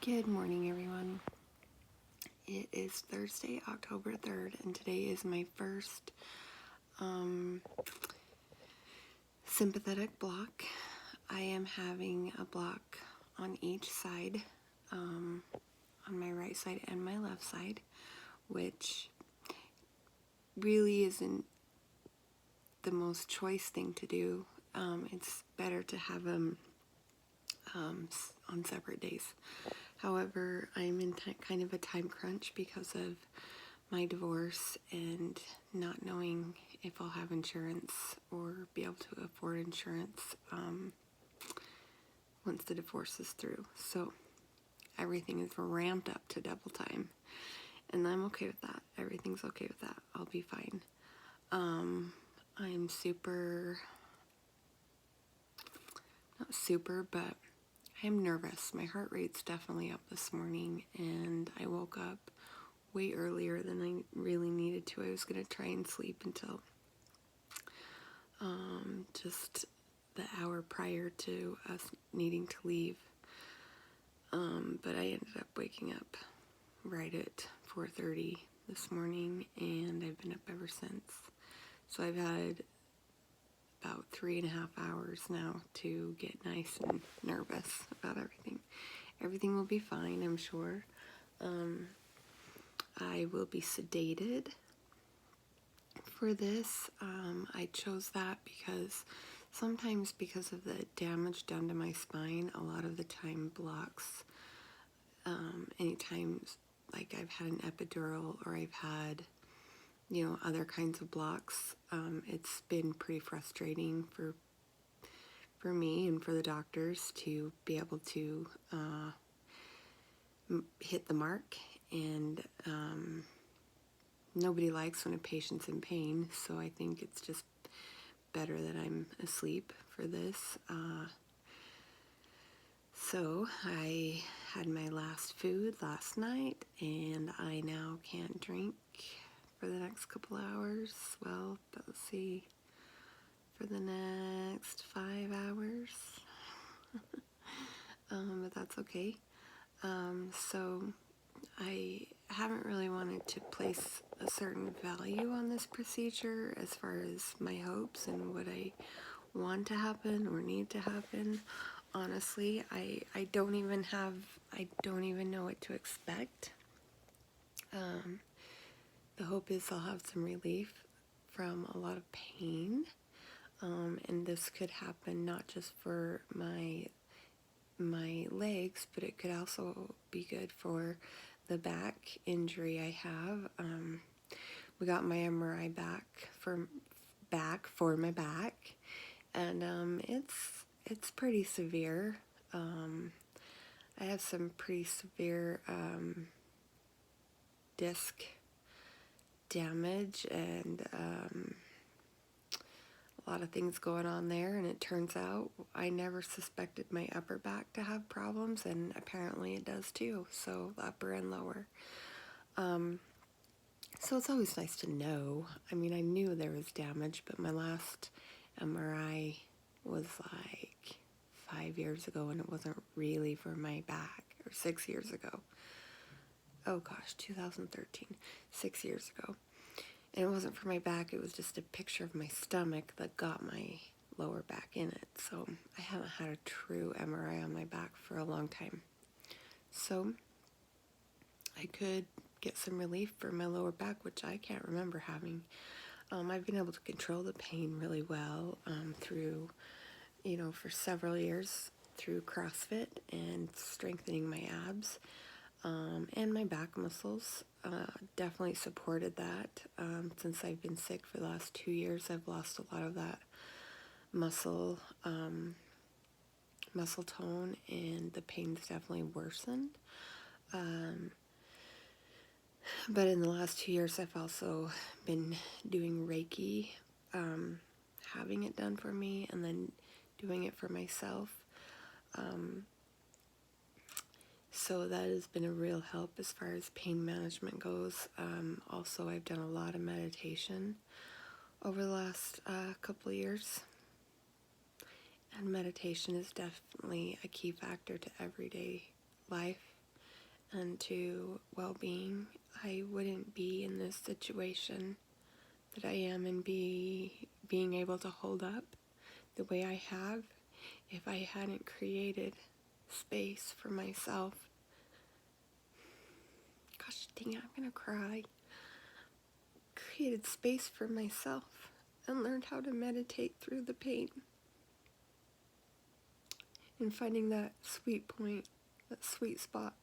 Good morning, everyone. It is Thursday, October 3rd, and today is my first sympathetic block. I am having a block on each side, on my right side and my left side, which really isn't the most choice thing to do. It's better to have them on separate days. However, I'm in kind of a time crunch because of my divorce and not knowing if I'll have insurance or be able to afford insurance once the divorce is through. So everything is ramped up to double time, and I'm okay with that. Everything's okay with that. I'll be fine. I'm not super, but I'm nervous. My heart rate's definitely up this morning, and I woke up way earlier than I really needed to. I was going to try and sleep until just the hour prior to us needing to leave. But I ended up waking up right at 4:30 this morning, and I've been up ever since. So I've had about 3.5 hours now to get nice and nervous about everything. Everything will be fine, I'm sure. I will be sedated for this. I chose that because sometimes because of the damage done to my spine, a lot of the time blocks, anytime like I've had an epidural or I've had, other kinds of blocks, it's been pretty frustrating for me and for the doctors to be able to hit the mark, and nobody likes when a patient's in pain, so I think it's just better that I'm asleep for this. So I had my last food last night, and I now can't drink for the next couple hours. Well, let's see, for the next 5 hours. But that's okay. So I haven't really wanted to place a certain value on this procedure as far as my hopes and what I want to happen or need to happen. Honestly, I don't even know what to expect. The hope is I'll have some relief from a lot of pain, and this could happen not just for my legs, but it could also be good for the back injury I have. We got my MRI back for my back, and it's pretty severe. I have some pretty severe disc damage and a lot of things going on there, and it turns out I never suspected my upper back to have problems, and apparently it does too, so upper and lower. So it's always nice to know. I mean, I knew there was damage, but my last MRI was like 5 years ago, and it wasn't really for my back, or 6 years ago. Oh gosh, 2013, 6 years ago. And it wasn't for my back, it was just a picture of my stomach that got my lower back in it. So I haven't had a true MRI on my back for a long time. So I could get some relief for my lower back, which I can't remember having. I've been able to control the pain really well through, for several years through CrossFit and strengthening my abs. And my back muscles definitely supported that. Since I've been sick for the last 2 years, I've lost a lot of that muscle tone, and the pain's definitely worsened. But in the last 2 years, I've also been doing Reiki, having it done for me, and then doing it for myself. So that has been a real help as far as pain management goes. Also, I've done a lot of meditation over the last couple of years. And meditation is definitely a key factor to everyday life. and to well-being, I wouldn't be in this situation that I am and being able to hold up the way I have if I hadn't created space for myself. Gosh dang it, I'm gonna cry. Created space for myself and learned how to meditate through the pain. And finding that sweet point, that sweet spot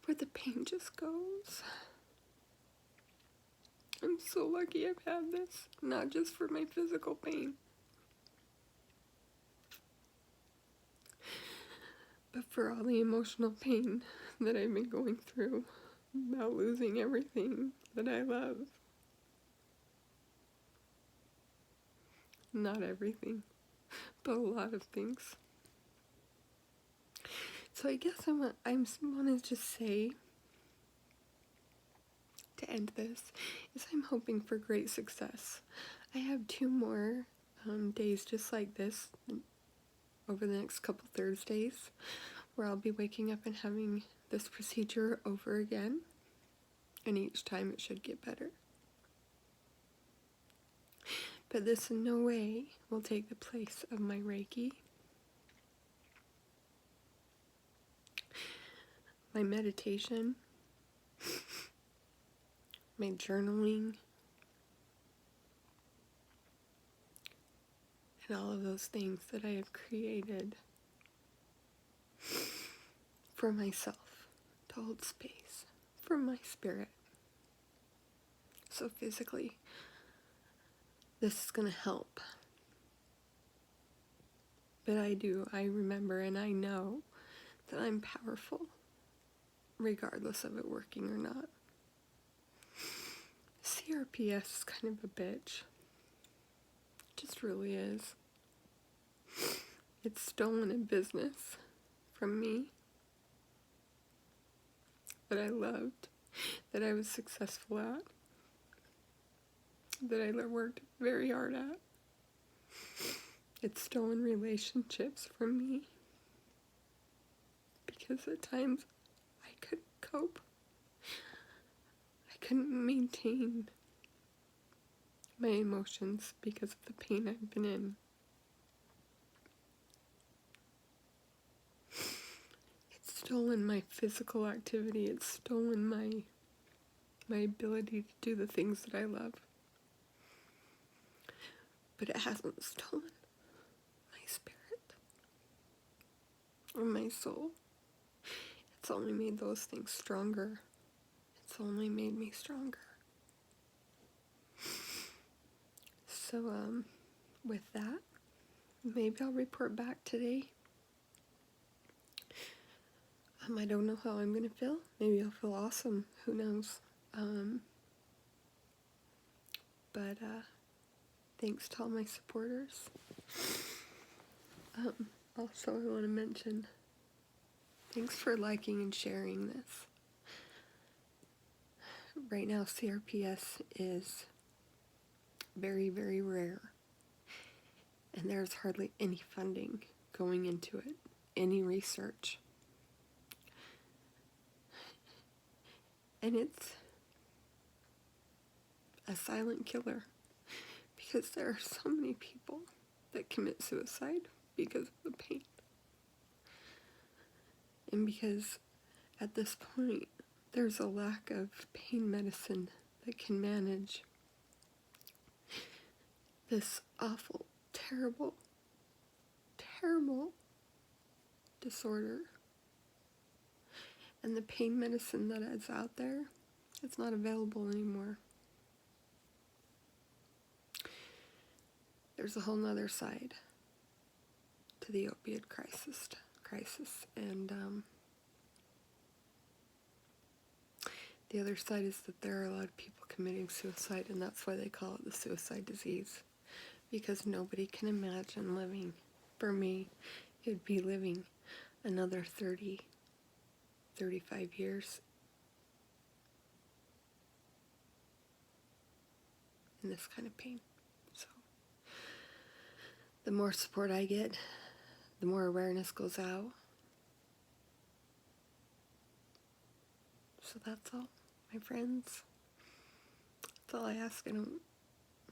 where the pain just goes. I'm so lucky I've had this, not just for my physical pain, but for all the emotional pain that I've been going through about losing everything that I love. Not everything, but a lot of things. So I guess I want to just say, to end this, is I'm hoping for great success. I have 2 more days just like this over the next couple Thursdays where I'll be waking up and having this procedure over again, and each time it should get better. But this in no way will take the place of my Reiki, my meditation, my journaling, and all of those things that I have created for myself to hold space for my spirit. So physically, this is going to help. But I remember and I know that I'm powerful, regardless of it working or not. CRPS is kind of a bitch. It just really is. It's stolen a business from me that I loved, that I was successful at, that I worked very hard at. It's stolen relationships from me because at times I couldn't cope. I couldn't maintain my emotions because of the pain I've been in. It's stolen my physical activity. It's stolen my ability to do the things that I love. But it hasn't stolen my spirit or my soul. It's only made those things stronger. It's only made me stronger. So, with that, maybe I'll report back today. I don't know how I'm gonna feel. Maybe I'll feel awesome. Who knows? But thanks to all my supporters. Also, I want to mention, thanks for liking and sharing this. Right now, CRPS is very, very rare. And there's hardly any funding going into it, any research. And it's a silent killer because there are so many people that commit suicide because of the pain. And because at this point, there's a lack of pain medicine that can manage this awful, terrible, terrible disorder. And the pain medicine that is out there, it's not available anymore. There's a whole nother side to the opiate crisis, and the other side is that there are a lot of people committing suicide, and that's why they call it the suicide disease, because nobody can imagine living. For me, it would be living another 30, 35 years in this kind of pain. So the more support I get, the more awareness goes out, So that's all, my friends. That's all I ask, and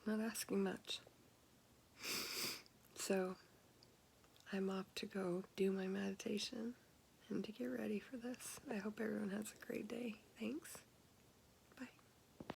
I'm not asking much. So I'm off to go do my meditation and to get ready for this. I hope everyone has a great day. Thanks.